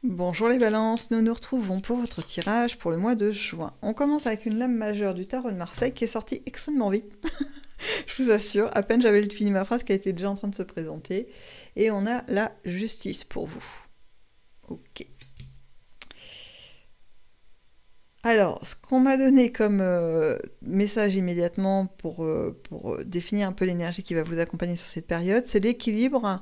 Bonjour les balances, nous nous retrouvons pour votre tirage pour le mois de juin. On commence avec une lame majeure du tarot de Marseille qui est sortie extrêmement vite. Je vous assure, à peine j'avais fini ma phrase qu'elle était déjà en train de se présenter. Et on a la justice pour vous. Ok. Alors, ce qu'on m'a donné comme message immédiatement pour définir un peu l'énergie qui va vous accompagner sur cette période, c'est l'équilibre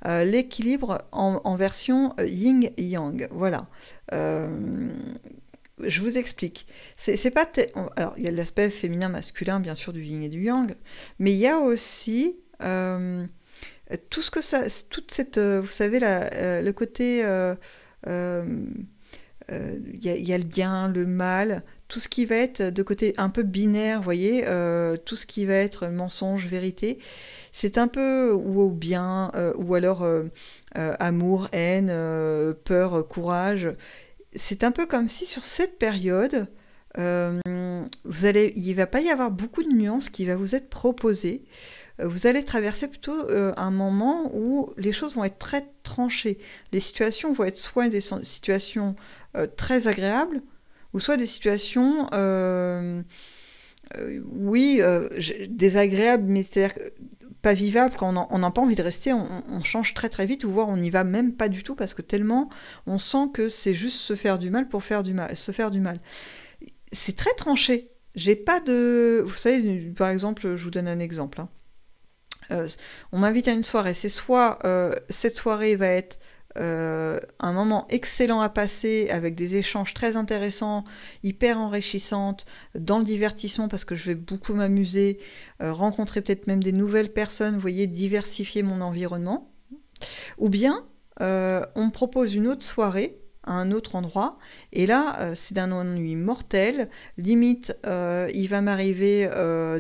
en version yin-yang. Voilà. Je vous explique. C'est pas alors, il y a l'aspect féminin-masculin, bien sûr, du yin et du yang, mais il y a aussi tout ce que ça, toute cette, vous savez, le côté il y a le bien, le mal, tout ce qui va être de côté un peu binaire, vous voyez, tout ce qui va être mensonge, vérité, c'est un peu ou au bien, ou alors amour, haine, peur, courage. C'est un peu comme si sur cette période, il va pas y avoir beaucoup de nuances qui va vous être proposées. Vous allez traverser plutôt un moment où les choses vont être très tranchées. Les situations vont être soit des situations très agréables, ou soit des situations, oui, désagréables, mais c'est-à-dire pas vivables, quand on n'a pas envie de rester, on change très très vite, ou voire on n'y va même pas du tout, parce que tellement on sent que c'est juste se faire du mal pour faire du mal, se faire du mal. C'est très tranché. J'ai pas de... Vous savez, par exemple, je vous donne un exemple, hein. On m'invite à une soirée, c'est soit cette soirée va être un moment excellent à passer avec des échanges très intéressants, hyper enrichissantes, dans le divertissement parce que je vais beaucoup m'amuser, rencontrer peut-être même des nouvelles personnes, vous voyez, diversifier mon environnement. Ou bien on me propose une autre soirée à un autre endroit, et là c'est d'un ennui mortel, limite il va m'arriver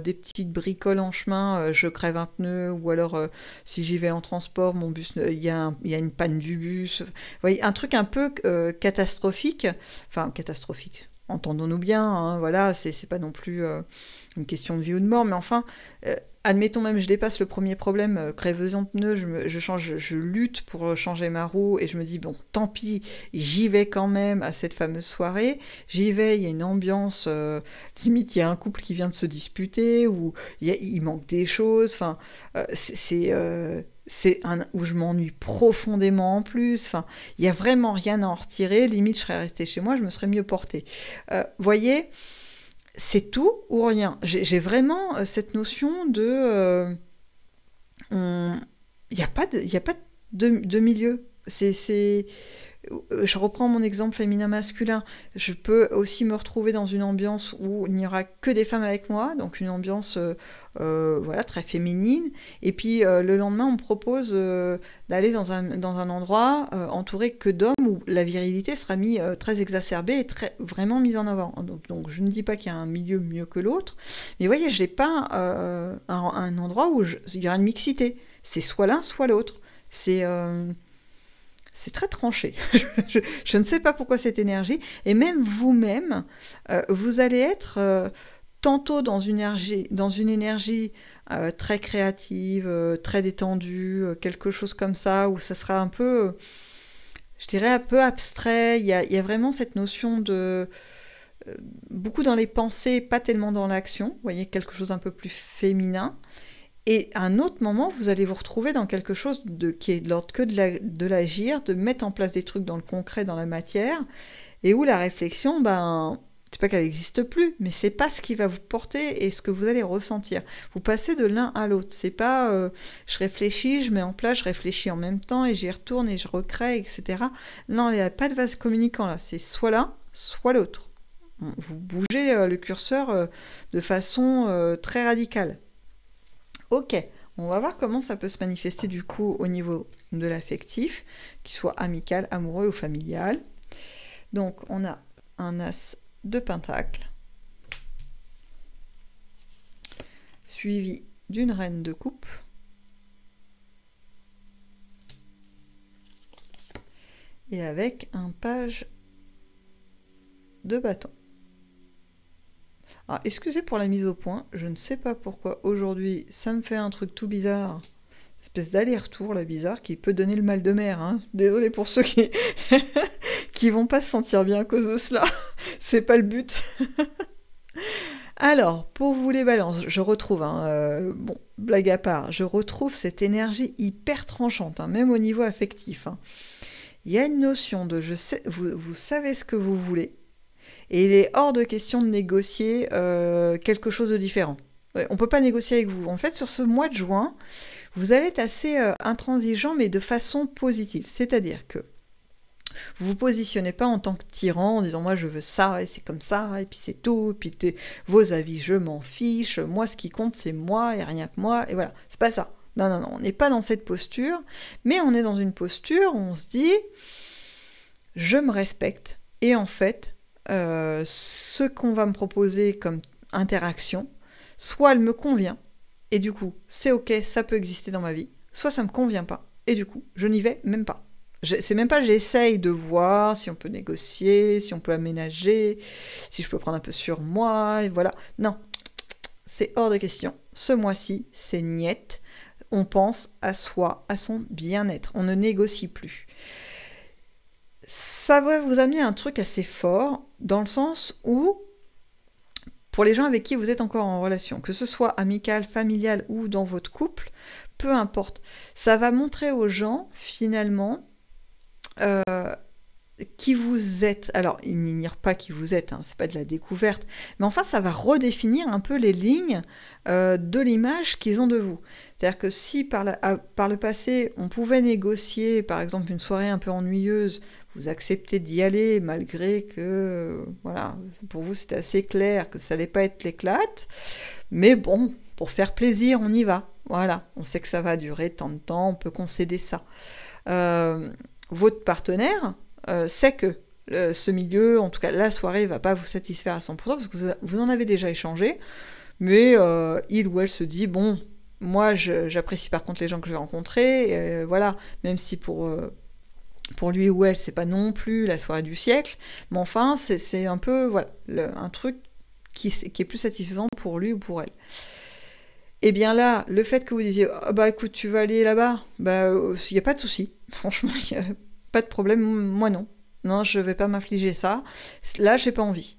des petites bricoles en chemin, je crève un pneu, ou alors si j'y vais en transport, mon bus, il y a une panne du bus, vous voyez, un truc un peu catastrophique, enfin catastrophique, entendons-nous bien, hein, voilà, c'est pas non plus une question de vie ou de mort, mais enfin, admettons même je dépasse le premier problème, crèveuse en pneus, je lutte pour changer ma roue, et je me dis bon, tant pis, j'y vais quand même à cette fameuse soirée, j'y vais, il y a une ambiance, limite il y a un couple qui vient de se disputer, ou il manque des choses, enfin, c'est où je m'ennuie profondément en plus, enfin, il y a vraiment rien à en retirer, limite je serais restée chez moi, je me serais mieux portée. Voyez, c'est tout ou rien. J'ai vraiment cette notion de... il n'y a pas de milieu. Je reprends mon exemple féminin-masculin. Je peux aussi me retrouver dans une ambiance où il n'y aura que des femmes avec moi, donc une ambiance voilà, très féminine. Et puis le lendemain, on me propose d'aller dans un endroit entouré que d'hommes où la virilité sera mise très exacerbée et vraiment mise en avant. Donc je ne dis pas qu'il y a un milieu mieux que l'autre, mais vous voyez, je n'ai pas un endroit où il y aura une mixité. C'est soit l'un, soit l'autre. C'est très tranché. Je ne sais pas pourquoi cette énergie. Et même vous-même, vous allez être tantôt dans une énergie très créative, très détendue, quelque chose comme ça, où ça sera un peu, je dirais, un peu abstrait. Il y a vraiment cette notion de... beaucoup dans les pensées, pas tellement dans l'action. Vous voyez, quelque chose un peu plus féminin. Et à un autre moment, vous allez vous retrouver dans quelque chose qui est de l'ordre que de l'agir, de mettre en place des trucs dans le concret, dans la matière, et où la réflexion, ben, c'est pas qu'elle n'existe plus, mais c'est pas ce qui va vous porter et ce que vous allez ressentir. Vous passez de l'un à l'autre. C'est pas je réfléchis, je mets en place, je réfléchis en même temps et j'y retourne et je recrée, etc. Non, il n'y a pas de vase communicant là. C'est soit l'un, soit l'autre. Vous bougez le curseur de façon très radicale. Ok, on va voir comment ça peut se manifester du coup au niveau de l'affectif, qu'il soit amical, amoureux ou familial. Donc on a un as de pentacle, suivi d'une reine de coupe, et avec un page de bâton. Alors, excusez pour la mise au point, je ne sais pas pourquoi aujourd'hui ça me fait un truc tout bizarre, espèce d'aller-retour là bizarre qui peut donner le mal de mer, hein. Désolée pour ceux qui qui vont pas se sentir bien à cause de cela. C'est pas le but. Alors, pour vous les balances, je retrouve, hein, bon, blague à part, je retrouve cette énergie hyper tranchante, hein, même au niveau affectif, hein. Il y a une notion de je sais, vous savez ce que vous voulez, et il est hors de question de négocier quelque chose de différent. Ouais, on peut pas négocier avec vous. En fait, sur ce mois de juin, vous allez être assez intransigeant, mais de façon positive. C'est-à-dire que vous vous positionnez pas en tant que tyran en disant moi je veux ça et c'est comme ça et puis c'est tout, et puis vos avis je m'en fiche, moi ce qui compte c'est moi et rien que moi, et voilà, c'est pas ça. Non, non, non, on n'est pas dans cette posture, mais on est dans une posture où on se dit je me respecte et en fait ce qu'on va me proposer comme interaction, soit elle me convient et du coup c'est ok, ça peut exister dans ma vie, soit ça me convient pas et du coup je n'y vais même pas. C'est même pas j'essaye de voir si on peut négocier, si on peut aménager, si je peux prendre un peu sur moi, et voilà. Non, c'est hors de question. Ce mois-ci, c'est niet. On pense à soi, à son bien-être. On ne négocie plus. Ça va vous amener à un truc assez fort, dans le sens où, pour les gens avec qui vous êtes encore en relation, que ce soit amical, familial ou dans votre couple, peu importe, ça va montrer aux gens, finalement, qui vous êtes. Alors, ils n'ignorent pas qui vous êtes, hein, c'est pas de la découverte, mais enfin, ça va redéfinir un peu les lignes de l'image qu'ils ont de vous. C'est-à-dire que si par le passé, on pouvait négocier, par exemple, une soirée un peu ennuyeuse, vous acceptez d'y aller malgré que, voilà, pour vous c'était assez clair que ça allait pas être l'éclate, mais bon, pour faire plaisir, on y va. Voilà, on sait que ça va durer tant de temps, on peut concéder ça. Votre partenaire sait que ce milieu, en tout cas la soirée, va pas vous satisfaire à 100% parce que vous en avez déjà échangé, mais il ou elle se dit, bon, moi j'apprécie par contre les gens que je vais rencontrer, voilà, même si pour lui ou elle c'est pas non plus la soirée du siècle, mais enfin c'est un peu, voilà, un truc qui est plus satisfaisant pour lui ou pour elle. Et bien là, le fait que vous disiez oh, bah écoute, tu vas aller là-bas, bah il n'y a pas de souci. Franchement, il n'y a pas de problème, moi non. Non, je vais pas m'infliger ça. Là, j'ai pas envie.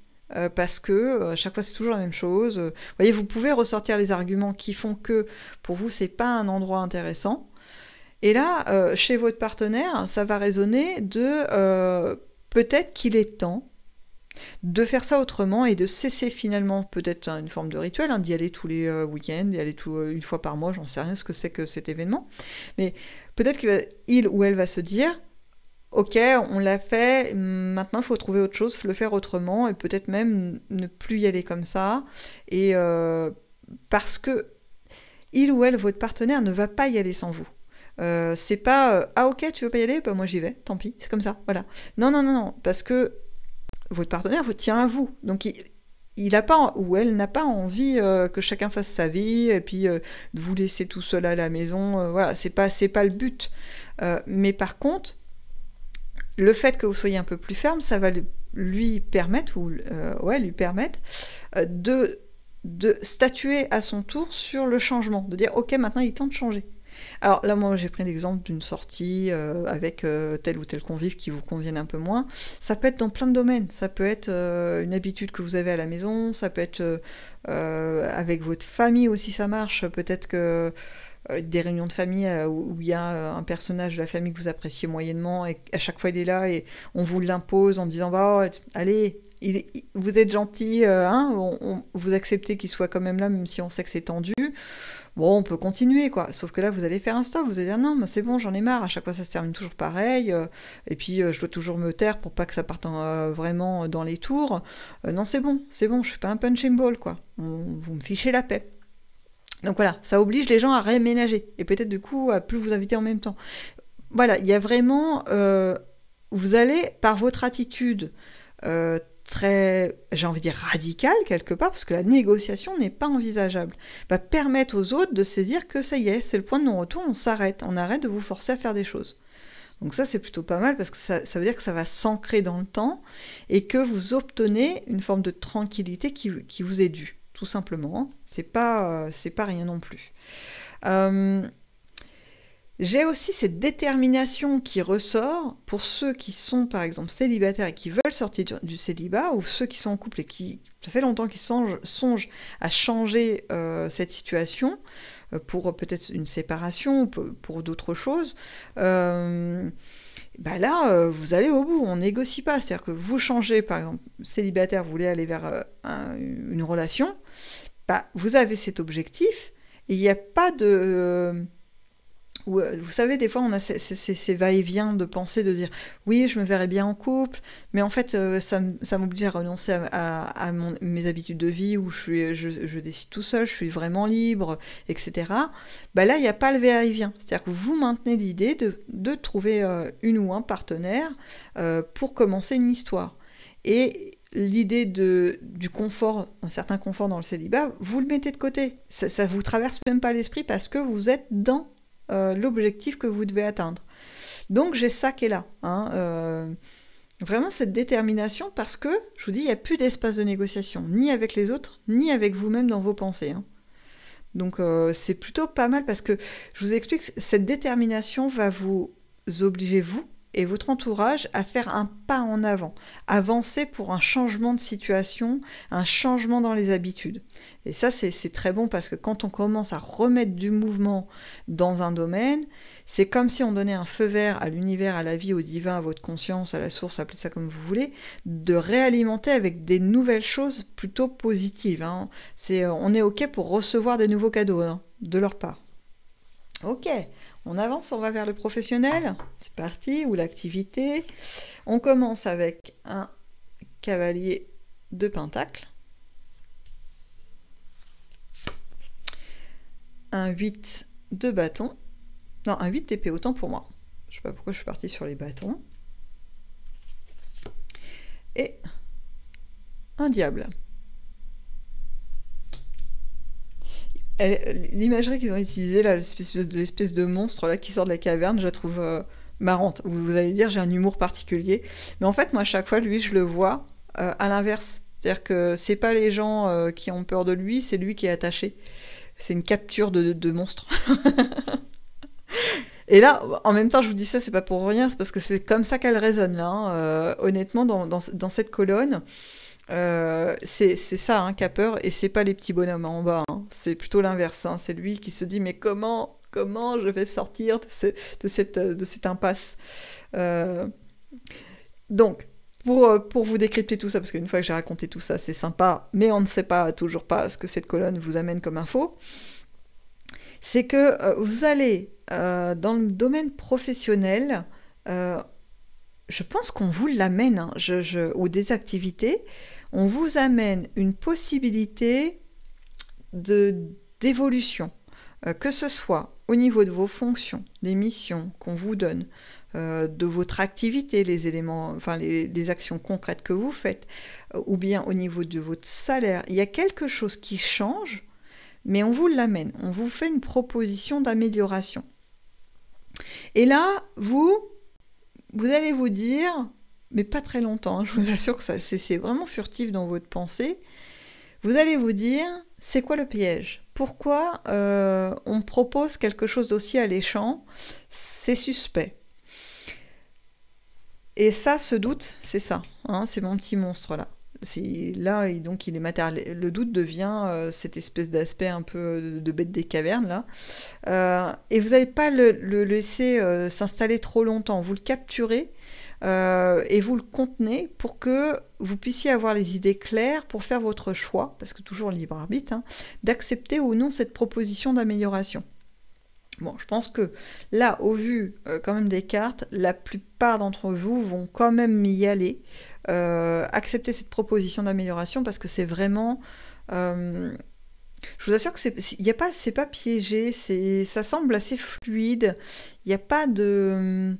Parce que à chaque fois, c'est toujours la même chose. Vous voyez, vous pouvez ressortir les arguments qui font que pour vous, c'est pas un endroit intéressant. Et là, chez votre partenaire, ça va résonner de peut-être qu'il est temps de faire ça autrement et de cesser finalement peut-être une forme de rituel, hein, d'y aller tous les week-ends, d'y aller une fois par mois, j'en sais rien ce que c'est que cet événement, mais peut-être qu'il ou elle va se dire ok, on l'a fait, maintenant il faut trouver autre chose, le faire autrement et peut-être même ne plus y aller comme ça, et parce que il ou elle, votre partenaire, ne va pas y aller sans vous. C'est pas ah ok, tu veux pas y aller, bah moi j'y vais, tant pis, c'est comme ça, voilà. Non, non, non, non, parce que votre partenaire vous tient à vous. Donc il a pas ou elle n'a pas envie que chacun fasse sa vie et puis de vous laisser tout seul à la maison. Voilà, c'est pas le but. Mais par contre, le fait que vous soyez un peu plus ferme, ça va lui permettre lui permettre de statuer à son tour sur le changement, de dire ok, maintenant il est temps de changer. Alors là, moi, j'ai pris l'exemple d'une sortie avec tel ou tel convive qui vous convienne un peu moins. Ça peut être dans plein de domaines. Ça peut être une habitude que vous avez à la maison, ça peut être avec votre famille aussi, ça marche. Peut-être que des réunions de famille où il y a un personnage de la famille que vous appréciez moyennement et à chaque fois il est là et on vous l'impose en disant bah, oh, allez, vous êtes gentil, hein, vous acceptez qu'il soit quand même là même si on sait que c'est tendu. Bon, on peut continuer, quoi. Sauf que là, vous allez faire un stop. Vous allez dire, non, mais c'est bon, j'en ai marre. À chaque fois, ça se termine toujours pareil. Et puis, je dois toujours me taire pour pas que ça parte vraiment dans les tours. Non, c'est bon, je suis pas un punching ball, quoi. Vous me fichez la paix. Donc voilà, ça oblige les gens à réaménager. Et peut-être, du coup, à plus vous inviter en même temps. Voilà, il y a vraiment... vous allez, par votre attitude très, j'ai envie de dire radicale quelque part, parce que la négociation n'est pas envisageable, va permettre aux autres de saisir que ça y est, c'est le point de non-retour, on arrête de vous forcer à faire des choses. Donc ça, c'est plutôt pas mal, parce que ça veut dire que ça va s'ancrer dans le temps, et que vous obtenez une forme de tranquillité qui vous est due, tout simplement. C'est pas rien non plus. J'ai aussi cette détermination qui ressort pour ceux qui sont, par exemple, célibataires et qui veulent sortir du célibat, ou ceux qui sont en couple et qui, ça fait longtemps qu'ils songent à changer cette situation, pour peut-être une séparation, ou pour d'autres choses. Bah là, vous allez au bout, on négocie pas. C'est-à-dire que vous changez, par exemple, célibataire, vous voulez aller vers une relation, bah, vous avez cet objectif, et il n'y a pas de... vous savez, des fois, on a ces va-et-vient de penser, de dire oui, je me verrais bien en couple, mais en fait, ça m'oblige à renoncer à mes habitudes de vie où je décide tout seul, je suis vraiment libre, etc. Bah là, il n'y a pas le va-et-vient. C'est-à-dire que vous maintenez l'idée de trouver une ou un partenaire pour commencer une histoire. Et l'idée du confort, un certain confort dans le célibat, vous le mettez de côté. Ça vous traverse même pas l'esprit parce que vous êtes dans l'objectif que vous devez atteindre. Donc j'ai ça qui est là. Vraiment cette détermination parce que, je vous dis, il n'y a plus d'espace de négociation, ni avec les autres, ni avec vous-même dans vos pensées. Donc c'est plutôt pas mal parce que, je vous explique, cette détermination va vous obliger, vous et votre entourage, à faire un pas en avant, avancer pour un changement de situation, un changement dans les habitudes. Et ça, c'est très bon parce que quand on commence à remettre du mouvement dans un domaine, c'est comme si on donnait un feu vert à l'univers, à la vie, au divin, à votre conscience, à la source, appelez ça comme vous voulez, de réalimenter avec des nouvelles choses plutôt positives. On est OK pour recevoir des nouveaux cadeaux de leur part. OK, on avance, on va vers le professionnel. C'est parti, ou l'activité. On commence avec un cavalier de pentacle. Un 8 de bâton. Non, un 8 d'épée, autant pour moi. Je sais pas pourquoi je suis partie sur les bâtons. Et un diable. L'imagerie qu'ils ont utilisée, là, l'espèce de monstre là, qui sort de la caverne, je la trouve marrante. Vous allez dire, j'ai un humour particulier. Mais en fait, moi, à chaque fois, lui, je le vois à l'inverse. C'est-à-dire que c'est pas les gens qui ont peur de lui, c'est lui qui est attaché. C'est une capture de monstre. Et là, en même temps, je vous dis ça, c'est pas pour rien, c'est parce que c'est comme ça qu'elle résonne là. Honnêtement, dans cette colonne, c'est ça, qu'a peur, et c'est pas les petits bonhommes en bas. C'est plutôt l'inverse. C'est lui qui se dit mais comment je vais sortir de cette impasse. Donc, pour vous décrypter tout ça, parce qu'une fois que j'ai raconté tout ça, c'est sympa, mais on ne sait toujours pas ce que cette colonne vous amène comme info. C'est que vous allez, dans le domaine professionnel, je pense qu'on vous l'amène, ou des activités, on vous amène une possibilité d'évolution, que ce soit au niveau de vos fonctions, des missions qu'on vous donne, de votre activité, les éléments, enfin les actions concrètes que vous faites, ou bien au niveau de votre salaire. Il y a quelque chose qui change, mais on vous l'amène, on vous fait une proposition d'amélioration. Et là, vous allez vous dire, mais pas très longtemps, je vous assure que c'est vraiment furtif dans votre pensée, vous allez vous dire, c'est quoi le piège? Pourquoi on propose quelque chose d'aussi alléchant? C'est suspect. Et ça, ce doute, c'est ça, c'est mon petit monstre là. Là, donc il est matériel. Le doute devient cette espèce d'aspect un peu de bête des cavernes là. Et vous n'allez pas le laisser s'installer trop longtemps. Vous le capturez et vous le contenez pour que vous puissiez avoir les idées claires pour faire votre choix, parce que toujours libre arbitre, d'accepter ou non cette proposition d'amélioration. Bon, je pense que là, au vu quand même des cartes, la plupart d'entre vous vont quand même y aller, accepter cette proposition d'amélioration, parce que c'est vraiment... je vous assure que c'est pas piégé, ça semble assez fluide, il n'y a pas de...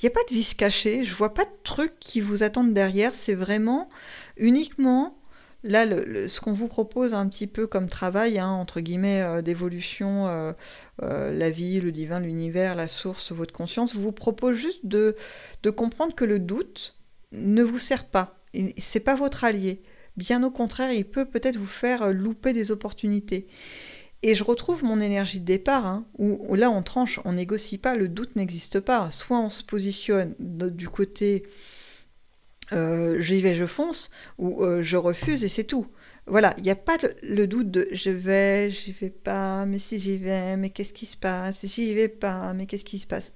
Il n'y a pas de vice caché, je vois pas de trucs qui vous attendent derrière, c'est vraiment uniquement... Là, ce qu'on vous propose un petit peu comme travail, entre guillemets, d'évolution, la vie, le divin, l'univers, la source, votre conscience, vous propose juste de comprendre que le doute ne vous sert pas. C'est pas votre allié. Bien au contraire, il peut peut-être vous faire louper des opportunités. Et je retrouve mon énergie de départ, hein, où là on tranche, on négocie pas, le doute n'existe pas. Soit on se positionne du côté j'y vais, je fonce, ou je refuse et c'est tout. Voilà, il n'y a pas le doute de je vais, j'y vais pas, mais si j'y vais, mais qu'est-ce qui se passe? Si j'y vais pas, mais qu'est-ce qui se passe?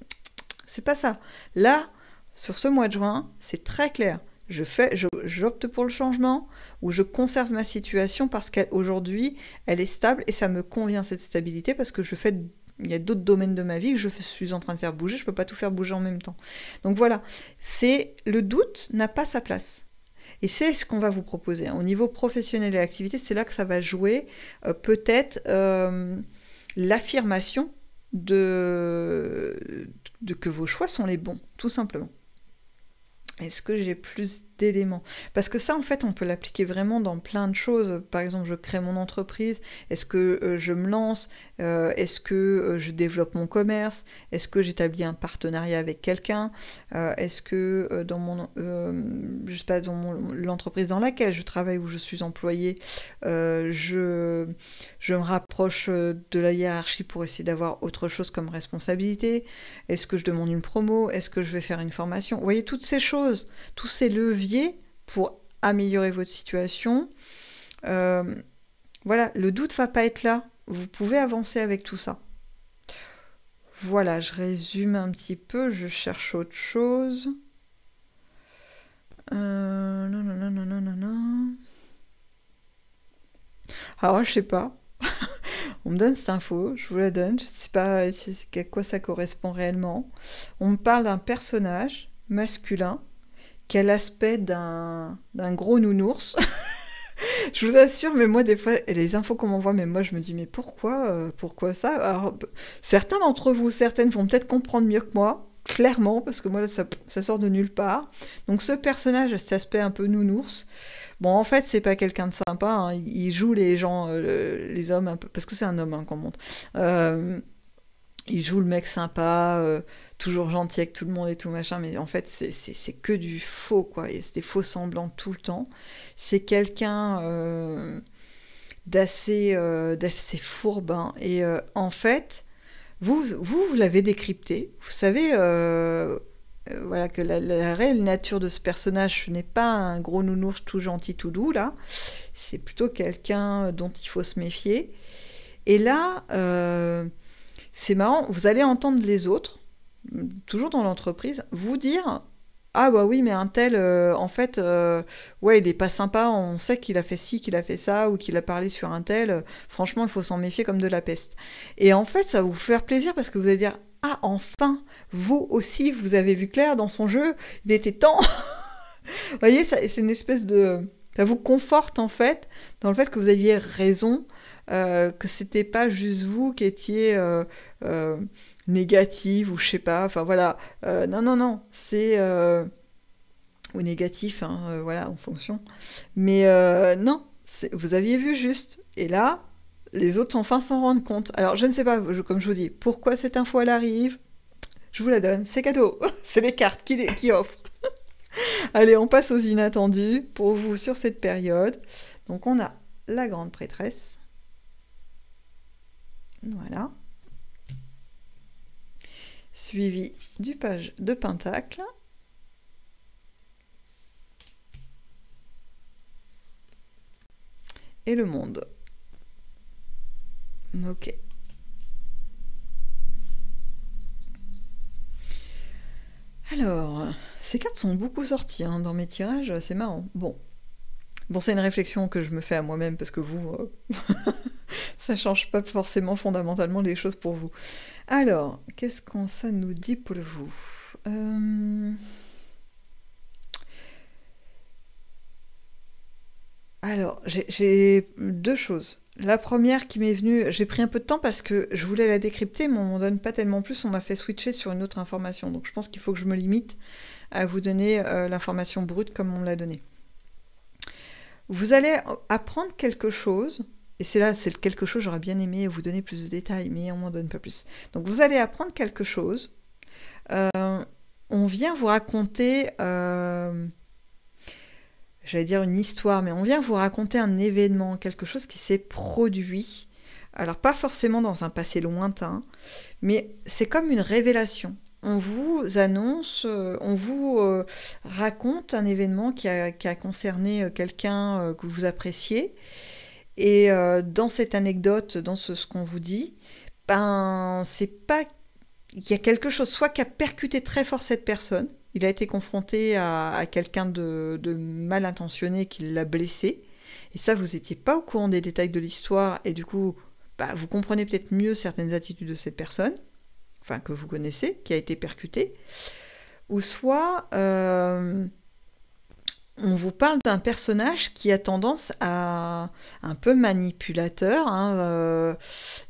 C'est pas ça. Là, sur ce mois de juin, c'est très clair. J'opte pour le changement ou je conserve ma situation parce qu'aujourd'hui, elle est stable et ça me convient cette stabilité parce que il y a d'autres domaines de ma vie que je suis en train de faire bouger, je peux pas tout faire bouger en même temps. Donc voilà, le doute n'a pas sa place. Et c'est ce qu'on va vous proposer, hein. Au niveau professionnel et activité, c'est là que ça va jouer peut-être l'affirmation de que vos choix sont les bons, tout simplement. Est-ce que j'ai plus d'éléments? Parce que ça, en fait, on peut l'appliquer vraiment dans plein de choses. Par exemple, je crée mon entreprise. Est-ce que je me lance? Est-ce que je développe mon commerce? Est-ce que j'établis un partenariat avec quelqu'un? Est-ce que je sais pas, l'entreprise dans laquelle je travaille, où je suis employée, je me rapproche de la hiérarchie pour essayer d'avoir autre chose comme responsabilité? Est-ce que je demande une promo? Est-ce que je vais faire une formation? Vous voyez, toutes ces choses, tous ces leviers pour améliorer votre situation. Voilà, le doute va pas être là. Vous pouvez avancer avec tout ça. Voilà, je résume un petit peu, je cherche autre chose. Non, non, non, non, non, non, non. Alors, je sais pas. On me donne cette info, je vous la donne, je sais pas à quoi ça correspond réellement. On me parle d'un personnage masculin qui a l'aspect d'un gros nounours. Je vous assure, mais moi, des fois, et les infos qu'on m'envoie, mais moi, je me dis, mais pourquoi ça? Alors, certains d'entre vous, certaines vont peut-être comprendre mieux que moi, clairement, parce que moi, là, ça sort de nulle part. Donc, ce personnage a cet aspect un peu nounours. Bon, en fait, c'est pas quelqu'un de sympa, hein. Il joue les gens, les hommes, un peu, parce que c'est un homme, hein, qu'on montre. Il joue le mec sympa, toujours gentil avec tout le monde et tout machin, mais en fait c'est que du faux, quoi, et c'est des faux semblants tout le temps. C'est quelqu'un d'assez fourbe, hein, et en fait, vous l'avez décrypté, vous savez voilà, que la réelle nature de ce personnage, ce n'est pas un gros nounours tout gentil, tout doux, là, c'est plutôt quelqu'un dont il faut se méfier. Et là, c'est marrant, vous allez entendre les autres, toujours dans l'entreprise, vous dire ah bah oui, mais un tel, en fait, ouais, il est pas sympa, on sait qu'il a fait ci, qu'il a fait ça, ou qu'il a parlé sur un tel, franchement, il faut s'en méfier comme de la peste. Et en fait, ça va vous faire plaisir parce que vous allez dire ah, enfin, vous aussi, vous avez vu clair dans son jeu, il était temps. Vous voyez, c'est une espèce de. Ça vous conforte en fait dans le fait que vous aviez raison, que c'était pas juste vous qui étiez négative ou je sais pas, enfin voilà. Non, non, non, c'est. Ou négatif, hein, voilà, en fonction. Mais non, vous aviez vu juste. Et là, les autres enfin s'en rendent compte. Alors, je ne sais pas, comme je vous dis, pourquoi cette info elle arrive. Je vous la donne, c'est cadeau. C'est les cartes qui offrent. Allez, on passe aux inattendus pour vous sur cette période. Donc, on a la grande prêtresse. Voilà. Suivi du page de Pentacle. Et le monde. Ok. Alors, ces cartes sont beaucoup sorties, hein, dans mes tirages, c'est marrant. Bon, c'est une réflexion que je me fais à moi-même parce que vous, ça change pas forcément fondamentalement les choses pour vous. Alors, qu'est-ce que ça nous dit pour vous? Alors, j'ai deux choses. La première qui m'est venue, j'ai pris un peu de temps parce que je voulais la décrypter, mais on m'en donne pas tellement plus, on m'a fait switcher sur une autre information. Donc je pense qu'il faut que je me limite à vous donner l'information brute comme on me l'a donnée. Vous allez apprendre quelque chose, et c'est le quelque chose, j'aurais bien aimé vous donner plus de détails, mais on m'en donne pas plus. Donc vous allez apprendre quelque chose. On vient vous raconter, j'allais dire une histoire, mais on vient vous raconter un événement, quelque chose qui s'est produit Alors pas forcément dans un passé lointain, mais c'est comme une révélation. On vous annonce, on vous raconte un événement qui a concerné quelqu'un que vous appréciez. Et dans cette anecdote, dans ce qu'on vous dit, ben c'est pas... Il y a quelque chose soit qui a percuté très fort cette personne, il a été confronté à quelqu'un de mal intentionné qui l'a blessé, et ça vous n'étiez pas au courant des détails de l'histoire, et du coup bah, vous comprenez peut-être mieux certaines attitudes de cette personne, enfin que vous connaissez, qui a été percutée, ou soit on vous parle d'un personnage qui a tendance à un peu manipulateur hein,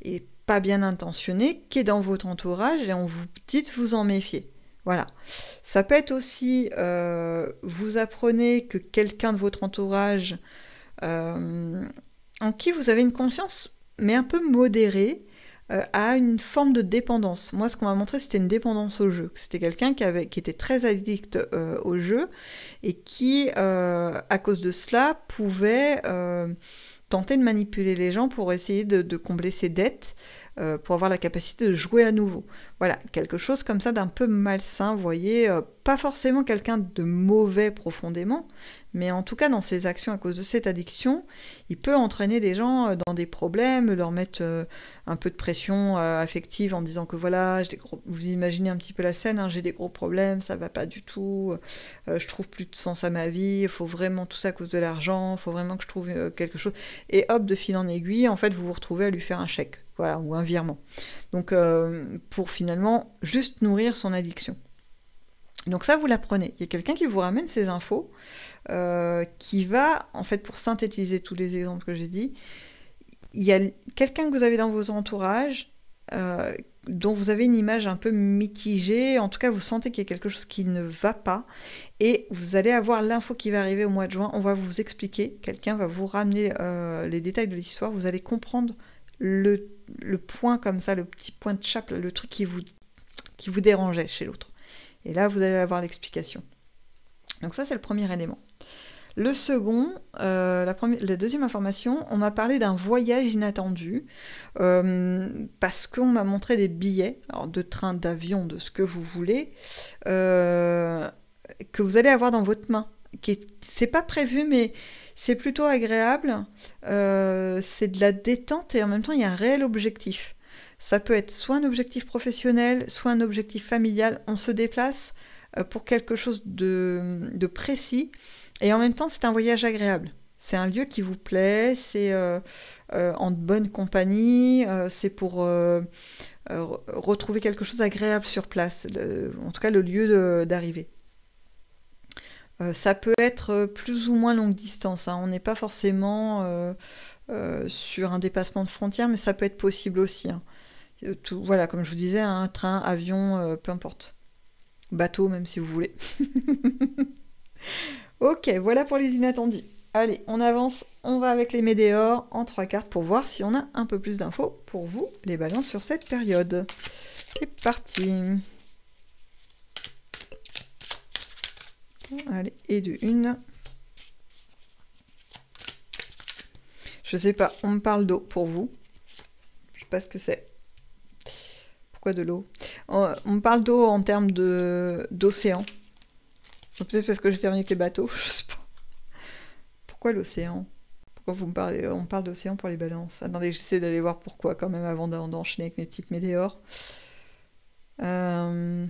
et pas bien intentionné, qui est dans votre entourage et on vous dit de vous en méfier. Voilà. Ça peut être aussi, vous apprenez que quelqu'un de votre entourage en qui vous avez une confiance, mais un peu modérée, a une forme de dépendance. Moi, ce qu'on m'a montré, c'était une dépendance au jeu. C'était quelqu'un qui était très addict au jeu et qui, à cause de cela, pouvait tenter de manipuler les gens pour essayer de combler ses dettes, pour avoir la capacité de jouer à nouveau. Voilà, quelque chose comme ça d'un peu malsain, vous voyez, pas forcément quelqu'un de mauvais profondément, mais en tout cas dans ses actions à cause de cette addiction, il peut entraîner les gens dans des problèmes, leur mettre un peu de pression affective en disant que voilà, vous imaginez un petit peu la scène, hein, j'ai des gros problèmes, ça va pas du tout, je trouve plus de sens à ma vie, il faut vraiment tout ça à cause de l'argent, il faut vraiment que je trouve quelque chose, et hop, de fil en aiguille, en fait vous vous retrouvez à lui faire un chèque, voilà, ou un virement. Donc pour finalement juste nourrir son addiction. Donc ça, vous l'apprenez. Il y a quelqu'un qui vous ramène ces infos, qui va, en fait, pour synthétiser tous les exemples que j'ai dit, il y a quelqu'un que vous avez dans vos entourages, dont vous avez une image un peu mitigée, en tout cas vous sentez qu'il y a quelque chose qui ne va pas, et vous allez avoir l'info qui va arriver au mois de juin, on va vous expliquer, quelqu'un va vous ramener les détails de l'histoire, vous allez comprendre le point comme ça, le petit point de chape, le truc qui vous dérangeait chez l'autre. Et là, vous allez avoir l'explication. Donc ça, c'est le premier élément. Le second, la deuxième information, on m'a parlé d'un voyage inattendu, parce qu'on m'a montré des billets, alors de train, d'avion, de ce que vous voulez, que vous allez avoir dans votre main. C'est pas prévu, mais c'est plutôt agréable. C'est de la détente et en même temps, il y a un réel objectif. Ça peut être soit un objectif professionnel, soit un objectif familial. On se déplace pour quelque chose de précis. Et en même temps, c'est un voyage agréable. C'est un lieu qui vous plaît, c'est en bonne compagnie, c'est pour retrouver quelque chose d'agréable sur place, en tout cas le lieu d'arrivée. Ça peut être plus ou moins longue distance, hein. On n'est pas forcément sur un dépassement de frontières, mais ça peut être possible aussi, hein. Tout, voilà, comme je vous disais, un train, avion, peu importe. Bateau, même si vous voulez. Ok, voilà pour les inattendus. Allez, on avance, on va avec les météores en 3 cartes pour voir si on a un peu plus d'infos pour vous, les balances, sur cette période. C'est parti. Allez, et de une. Je sais pas, on me parle d'eau pour vous. Je sais pas ce que c'est. Pourquoi de l'eau? On me parle d'eau en termes d'océan. Peut-être parce que j'ai terminé avec les bateaux, je sais pas. Pourquoi l'océan? Pourquoi vous me parlez? On parle d'océan pour les balances. Attendez, j'essaie d'aller voir pourquoi quand même avant d'enchaîner avec mes petites météores. Je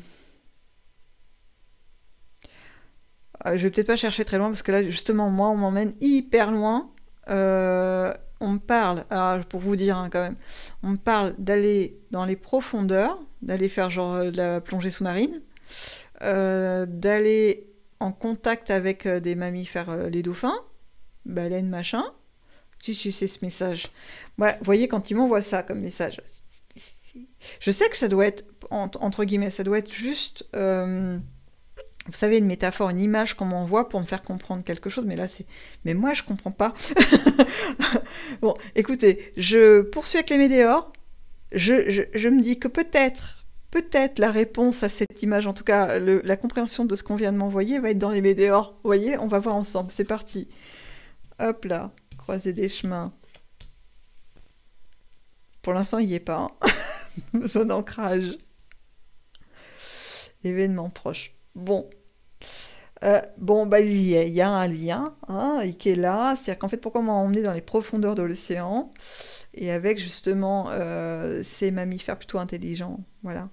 vais peut-être pas chercher très loin parce que là, justement, moi, on m'emmène hyper loin. On me parle, alors pour vous dire hein, quand même, on me parle d'aller dans les profondeurs, d'aller faire genre de la plongée sous-marine, d'aller en contact avec des mammifères, les dauphins, baleines, machin. Si c'est ce message. Ouais, vous voyez, quand ils m'envoient ça comme message, je sais que ça doit être, entre guillemets, ça doit être juste, vous savez, une métaphore, une image qu'on m'envoie pour me faire comprendre quelque chose, mais là, c'est... Mais moi, je comprends pas. Bon, écoutez, je poursuis avec les météores. Je me dis que peut-être la réponse à cette image, en tout cas, la compréhension de ce qu'on vient de m'envoyer va être dans les météores. Vous voyez, on va voir ensemble, c'est parti. Hop là, croiser des chemins. Pour l'instant, il n'y est pas. Hein. Zone d'ancrage. Événement proche. Bon. Bon, bah, il y est. Il y a un lien hein, et qui est là. C'est-à-dire qu'en fait, pourquoi on m'a emmené dans les profondeurs de l'océan et avec justement ces mammifères plutôt intelligents. Voilà.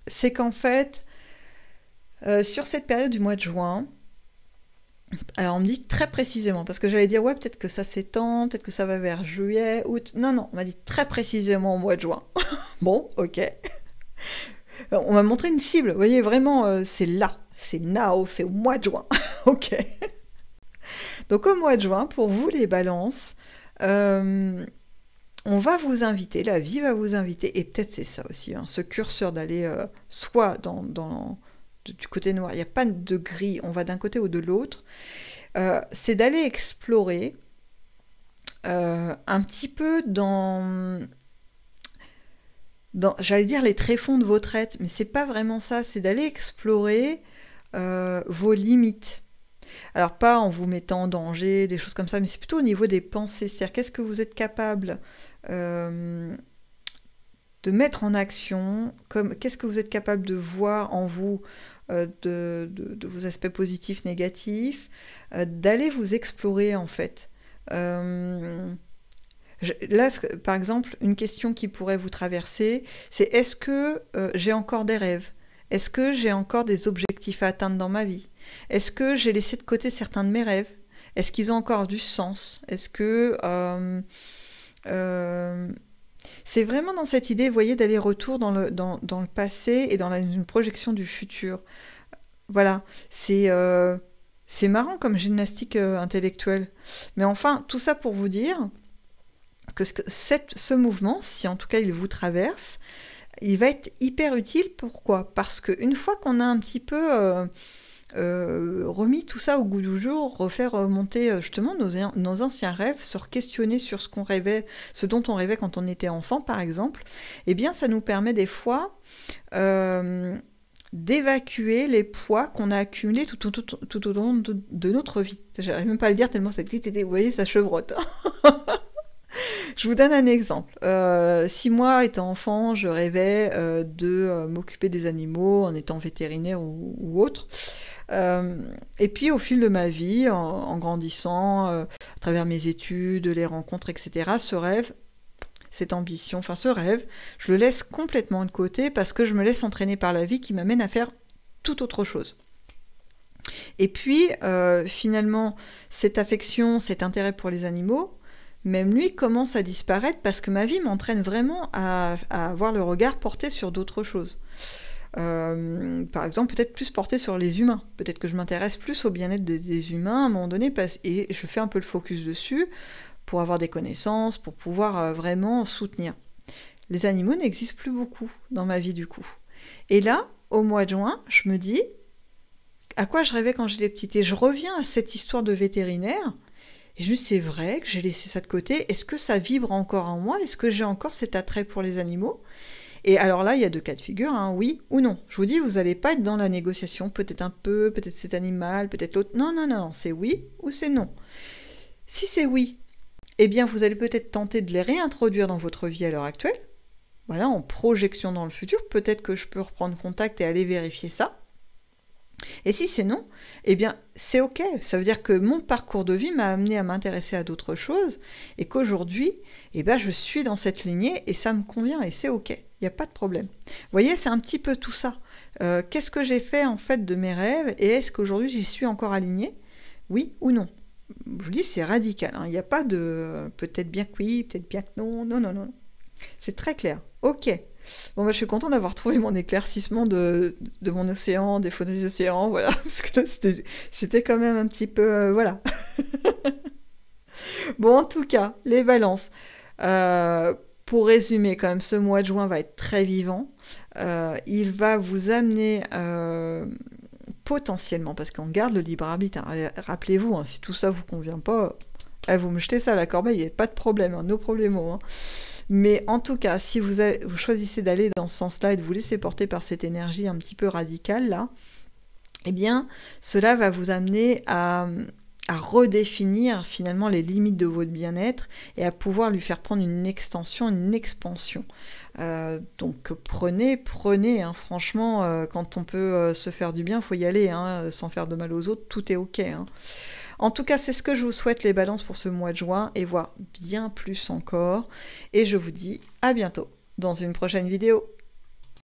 C'est qu'en fait, sur cette période du mois de juin, alors on me dit très précisément, parce que j'allais dire ouais peut-être que ça s'étend, peut-être que ça va vers juillet, août. Non, non, on m'a dit très précisément au mois de juin. Bon, ok. On m'a montré une cible, vous voyez vraiment, c'est là, c'est now, c'est au mois de juin. Ok. Donc au mois de juin, pour vous les balances, on va vous inviter, la vie va vous inviter, et peut-être c'est ça aussi, hein, ce curseur d'aller soit du côté noir, il n'y a pas de gris, on va d'un côté ou de l'autre, c'est d'aller explorer un petit peu j'allais dire les tréfonds de votre être, mais c'est pas vraiment ça, c'est d'aller explorer vos limites. Alors pas en vous mettant en danger, des choses comme ça, mais c'est plutôt au niveau des pensées, c'est-à-dire qu'est-ce que vous êtes capable de mettre en action, qu'est-ce que vous êtes capable de voir en vous, de vos aspects positifs, négatifs, d'aller vous explorer en fait. Là, par exemple, une question qui pourrait vous traverser, c'est est-ce que j'ai encore des rêves? Est-ce que j'ai encore des objectifs à atteindre dans ma vie? Est-ce que j'ai laissé de côté certains de mes rêves? Est-ce qu'ils ont encore du sens? Est-ce que... c'est vraiment dans cette idée, vous voyez, d'aller-retour dans le passé et dans une projection du futur. Voilà, c'est marrant comme gymnastique intellectuelle. Mais enfin, tout ça pour vous dire que ce mouvement, si en tout cas il vous traverse, il va être hyper utile. Pourquoi? Parce qu'une fois qu'on a un petit peu remis tout ça au goût du jour, refaire remonter justement nos anciens rêves, se questionner sur ce dont on rêvait quand on était enfant par exemple, eh bien ça nous permet des fois d'évacuer les poids qu'on a accumulés tout au long de notre vie. J'arrive même pas à le dire tellement cette vie, vous voyez, ça chevrotte. Je vous donne un exemple. Si moi, étant enfant, je rêvais de m'occuper des animaux en étant vétérinaire ou autre, et puis au fil de ma vie, en grandissant, à travers mes études, les rencontres, etc., ce rêve, cette ambition, enfin ce rêve, je le laisse complètement de côté parce que je me laisse entraîner par la vie qui m'amène à faire tout autre chose. Et puis, finalement, cette affection, cet intérêt pour les animaux, même lui commence à disparaître parce que ma vie m'entraîne vraiment à avoir le regard porté sur d'autres choses. Par exemple, peut-être plus porté sur les humains. Peut-être que je m'intéresse plus au bien-être des humains à un moment donné et je fais un peu le focus dessus pour avoir des connaissances, pour pouvoir vraiment soutenir. Les animaux n'existent plus beaucoup dans ma vie du coup. Et là, au mois de juin, je me dis à quoi je rêvais quand j'étais petite. Et je reviens à cette histoire de vétérinaire. Et je me dis, c'est vrai que j'ai laissé ça de côté. Est-ce que ça vibre encore en moi? Est-ce que j'ai encore cet attrait pour les animaux? Et alors là, il y a deux cas de figure, hein, oui ou non. Je vous dis, vous n'allez pas être dans la négociation, peut-être un peu, peut-être cet animal, peut-être l'autre. Non, non, non, c'est oui ou c'est non. Si c'est oui, eh bien vous allez peut-être tenter de les réintroduire dans votre vie à l'heure actuelle. Voilà, en projection dans le futur, peut-être que je peux reprendre contact et aller vérifier ça. Et si c'est non, eh bien c'est ok. Ça veut dire que mon parcours de vie m'a amené à m'intéresser à d'autres choses et qu'aujourd'hui, eh ben, je suis dans cette lignée et ça me convient et c'est ok. Il n'y a pas de problème. Vous voyez, c'est un petit peu tout ça. Qu'est-ce que j'ai fait en fait de mes rêves et est-ce qu'aujourd'hui j'y suis encore alignée? Oui ou non? Je vous dis, c'est radical. Hein. Il n'y a pas de peut-être bien que oui, peut-être bien que non. Non, non, non. C'est très clair. Ok. Bon, bah, je suis contente d'avoir trouvé mon éclaircissement de mon océan, des faux des océans, voilà, parce que là, c'était quand même un petit peu... voilà. Bon, en tout cas, les balances. Pour résumer, quand même, ce mois de juin va être très vivant. Il va vous amener potentiellement, parce qu'on garde le libre arbitre, hein, rappelez-vous, hein, si tout ça vous convient pas, vous me jetez ça à la corbeille, il n'y a pas de problème, hein, no problemo, hein. Mais en tout cas, si vous choisissez d'aller dans ce sens-là et de vous laisser porter par cette énergie un petit peu radicale, là, eh bien, cela va vous amener à à redéfinir finalement les limites de votre bien-être et à pouvoir lui faire prendre une extension, une expansion. Donc prenez, hein, franchement, quand on peut se faire du bien, il faut y aller, hein, sans faire de mal aux autres, tout est ok, hein. En tout cas, c'est ce que je vous souhaite les balances pour ce mois de juin, et voire bien plus encore. Et je vous dis à bientôt dans une prochaine vidéo.